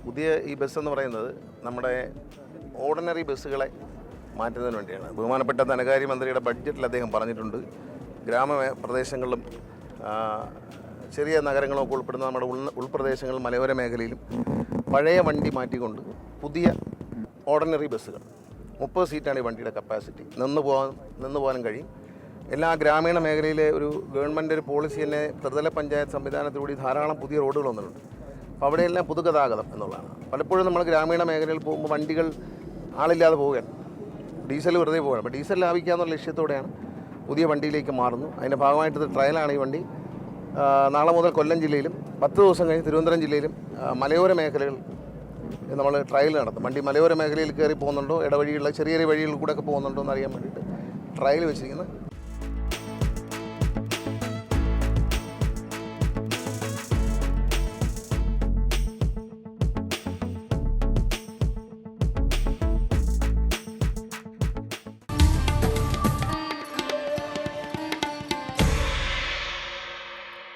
പുതിയ ഈ ബസ് എന്ന് പറയുന്നത് നമ്മുടെ ഓർഡിനറി ബസ്സുകളെ മാറ്റുന്നതിന് വേണ്ടിയാണ്. ബഹുമാനപ്പെട്ട ധനകാര്യ മന്ത്രിയുടെ ബഡ്ജറ്റിൽ അദ്ദേഹം പറഞ്ഞിട്ടുണ്ട്, ഗ്രാമപ്രദേശങ്ങളിലും ചെറിയ നഗരങ്ങളൊക്കെ ഉൾപ്പെടുന്ന നമ്മുടെ ഉൾപ്രദേശങ്ങളിൽ മലയോര മേഖലയിലും പഴയ വണ്ടി മാറ്റിക്കൊണ്ട് പുതിയ ഓർഡിനറി ബസ്സുകൾ 30 സീറ്റാണ് ഈ വണ്ടിയുടെ കപ്പാസിറ്റി, നിന്ന് പോകാനും കഴിയും. എല്ലാ ഗ്രാമീണ മേഖലയിലെ ഒരു ഗവൺമെൻറ് ഒരു പോളിസി തന്നെ ത്രിതല പഞ്ചായത്ത് സംവിധാനത്തിലൂടെ ധാരാളം പുതിയ റോഡുകൾ വന്നിട്ടുണ്ട്. അപ്പോൾ അവിടെയെല്ലാം പൊതുഗതാഗതം എന്നുള്ളതാണ്. പലപ്പോഴും നമ്മൾ ഗ്രാമീണ മേഖലയിൽ പോകുമ്പോൾ വണ്ടികൾ ആളില്ലാതെ പോവുകയാണ്, ഡീസൽ വെറുതെ പോവുകയാണ്. അപ്പോൾ ഡീസൽ ലാഭിക്കുക എന്നുള്ള ലക്ഷ്യത്തോടെയാണ് പുതിയ വണ്ടിയിലേക്ക് മാറുന്നു. അതിൻ്റെ ഭാഗമായിട്ട് ട്രയലാണ് ഈ വണ്ടി. നാളെ മുതൽ കൊല്ലം ജില്ലയിലും 10 ദിവസം കഴിഞ്ഞ് തിരുവനന്തപുരം ജില്ലയിലും മലയോര മേഖലകൾ നമ്മൾ ട്രയൽ നടത്തും. വണ്ടി മലയോര മേഖലയിൽ കയറി പോകുന്നുണ്ടോ, ഇടവഴിയുള്ള ചെറിയ ചെറിയ വഴികളിൽ കൂടെ ഒക്കെ പോകുന്നുണ്ടോ എന്ന് അറിയാൻ വേണ്ടിയിട്ട് ട്രയൽ വെച്ചിരിക്കുന്നത്.